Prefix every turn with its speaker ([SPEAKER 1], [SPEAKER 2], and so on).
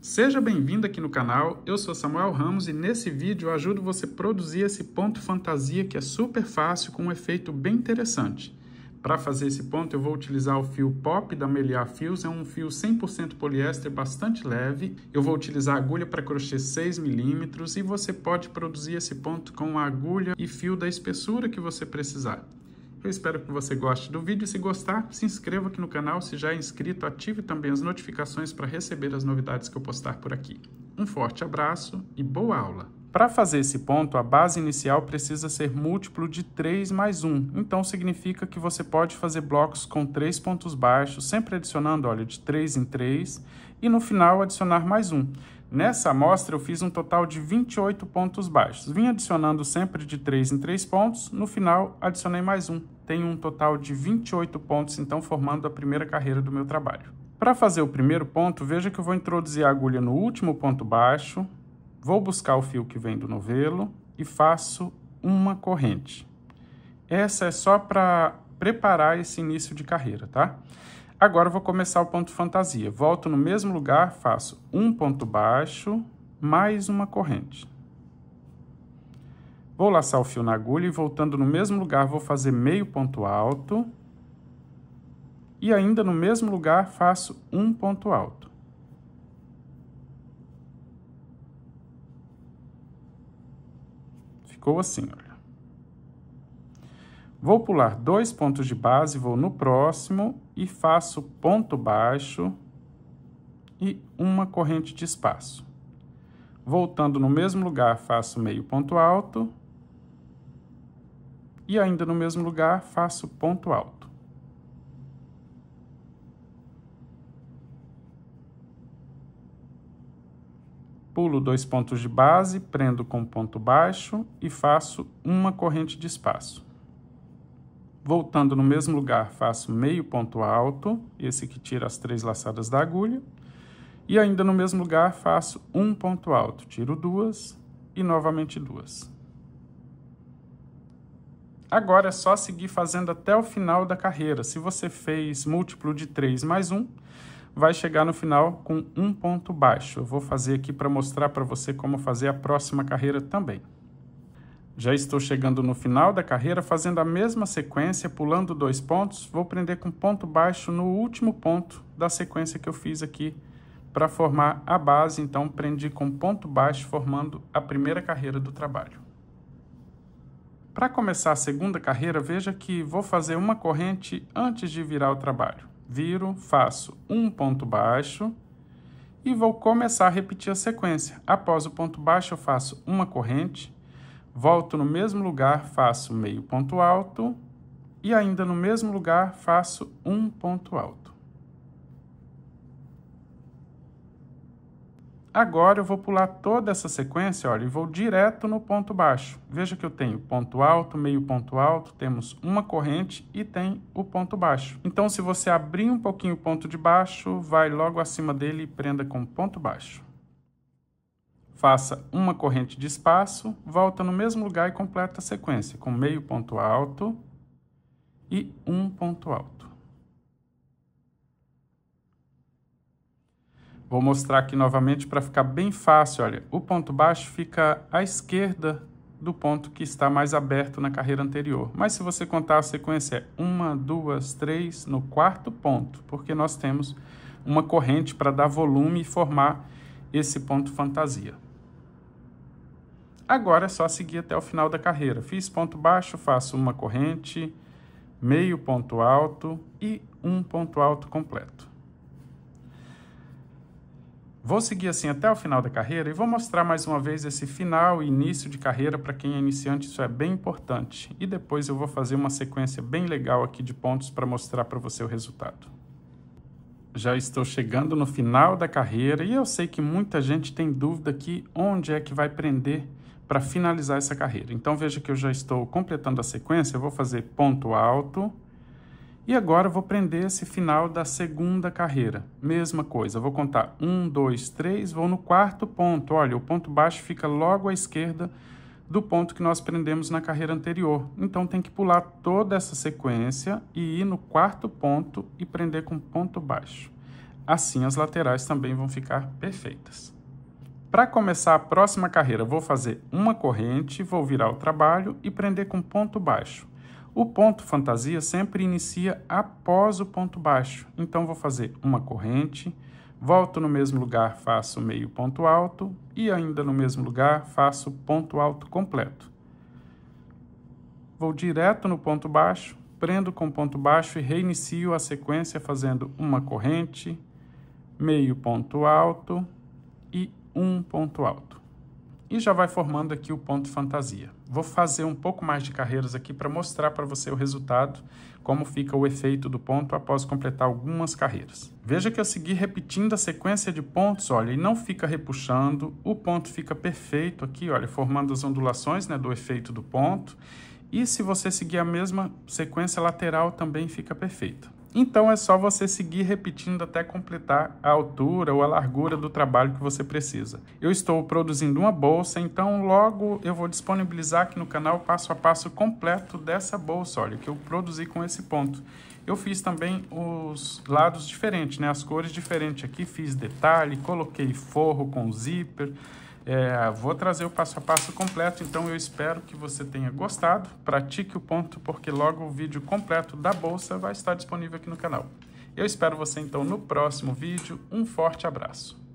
[SPEAKER 1] Seja bem-vindo aqui no canal, eu sou Samuel Ramos e nesse vídeo eu ajudo você a produzir esse ponto fantasia que é super fácil com um efeito bem interessante. Para fazer esse ponto eu vou utilizar o fio Pop da Meliá Fios, é um fio 100% poliéster bastante leve. Eu vou utilizar agulha para crochê 6 mm e você pode produzir esse ponto com a agulha e fio da espessura que você precisar. Eu espero que você goste do vídeo. Se gostar, se inscreva aqui no canal. Se já é inscrito, ative também as notificações para receber as novidades que eu postar por aqui. Um forte abraço e boa aula! Para fazer esse ponto, a base inicial precisa ser múltiplo de 3 mais 1. Então, significa que você pode fazer blocos com 3 pontos baixos, sempre adicionando óleo de 3 em 3 e no final adicionar mais 1. Nessa amostra, eu fiz um total de 28 pontos baixos. Vim adicionando sempre de 3 em 3 pontos, no final adicionei mais 1. Tenho um total de 28 pontos, então formando a primeira carreira do meu trabalho. Para fazer o primeiro ponto, veja que eu vou introduzir a agulha no último ponto baixo, vou buscar o fio que vem do novelo e faço uma corrente. Essa é só para preparar esse início de carreira, tá? Agora eu vou começar o ponto fantasia. Volto no mesmo lugar, faço um ponto baixo, mais uma corrente. Vou laçar o fio na agulha e voltando no mesmo lugar, vou fazer meio ponto alto. E ainda no mesmo lugar, faço um ponto alto. Ficou assim, olha. Vou pular 2 pontos de base, vou no próximo e faço ponto baixo e uma corrente de espaço. Voltando no mesmo lugar, faço meio ponto alto e ainda no mesmo lugar, faço ponto alto. Pulo 2 pontos de base, prendo com ponto baixo e faço uma corrente de espaço. Voltando no mesmo lugar, faço meio ponto alto, esse que tira as 3 laçadas da agulha. E ainda no mesmo lugar, faço um ponto alto, tiro 2 e novamente 2. Agora é só seguir fazendo até o final da carreira. Se você fez múltiplo de 3 mais 1, vai chegar no final com um ponto baixo. Eu vou fazer aqui para mostrar para você como fazer a próxima carreira também. Já estou chegando no final da carreira, fazendo a mesma sequência, pulando 2 pontos, vou prender com ponto baixo no último ponto da sequência que eu fiz aqui para formar a base, então prendi com ponto baixo, formando a primeira carreira do trabalho. Para começar a segunda carreira, veja que vou fazer uma corrente antes de virar o trabalho. Viro, faço um ponto baixo e vou começar a repetir a sequência. Após o ponto baixo, eu faço uma corrente. Volto no mesmo lugar, faço meio ponto alto e ainda no mesmo lugar faço um ponto alto. Agora eu vou pular toda essa sequência, olha, e vou direto no ponto baixo. Veja que eu tenho ponto alto, meio ponto alto, temos uma corrente e tem o ponto baixo. Então, se você abrir um pouquinho o ponto de baixo, vai logo acima dele e prenda com ponto baixo. Faça uma corrente de espaço, volta no mesmo lugar e completa a sequência com meio ponto alto e um ponto alto. Vou mostrar aqui novamente para ficar bem fácil, olha, o ponto baixo fica à esquerda do ponto que está mais aberto na carreira anterior. Mas se você contar a sequência é 1, 2, 3 no quarto ponto, porque nós temos uma corrente para dar volume e formar esse ponto fantasia. Agora é só seguir até o final da carreira. Fiz ponto baixo, faço uma corrente, meio ponto alto e um ponto alto completo. Vou seguir assim até o final da carreira e vou mostrar mais uma vez esse final e início de carreira para quem é iniciante, isso é bem importante. E depois eu vou fazer uma sequência bem legal aqui de pontos para mostrar para você o resultado. Já estou chegando no final da carreira e eu sei que muita gente tem dúvida aqui onde é que vai prender para finalizar essa carreira. Então, veja que eu já estou completando a sequência, eu vou fazer ponto alto e agora eu vou prender esse final da segunda carreira. Mesma coisa, eu vou contar 1, 2, 3, vou no quarto ponto. Olha, o ponto baixo fica logo à esquerda do ponto que nós prendemos na carreira anterior. Então, tem que pular toda essa sequência e ir no quarto ponto e prender com ponto baixo. assim as laterais também vão ficar perfeitas. Para começar a próxima carreira, vou fazer uma corrente, vou virar o trabalho e prender com ponto baixo. O ponto fantasia sempre inicia após o ponto baixo, então vou fazer uma corrente, volto no mesmo lugar, faço meio ponto alto e ainda no mesmo lugar faço ponto alto completo. Vou direto no ponto baixo, prendo com ponto baixo e reinicio a sequência fazendo uma corrente, meio ponto alto e um ponto alto. E já vai formando aqui o ponto fantasia. Vou fazer um pouco mais de carreiras aqui para mostrar para você o resultado, como fica o efeito do ponto após completar algumas carreiras. Veja que eu segui repetindo a sequência de pontos, olha, e não fica repuxando, o ponto fica perfeito aqui, olha, formando as ondulações, né, do efeito do ponto. E se você seguir a mesma sequência lateral, também fica perfeita. Então é só você seguir repetindo até completar a altura ou a largura do trabalho que você precisa. Eu estou produzindo uma bolsa, então logo eu vou disponibilizar aqui no canal passo a passo completo dessa bolsa, olha, que eu produzi com esse ponto. Eu fiz também os lados diferentes, né, as cores diferentes aqui, fiz detalhe, coloquei forro com zíper. Vou trazer o passo a passo completo, então eu espero que você tenha gostado. Pratique o ponto, porque logo o vídeo completo da bolsa vai estar disponível aqui no canal. Eu espero você então no próximo vídeo. Um forte abraço!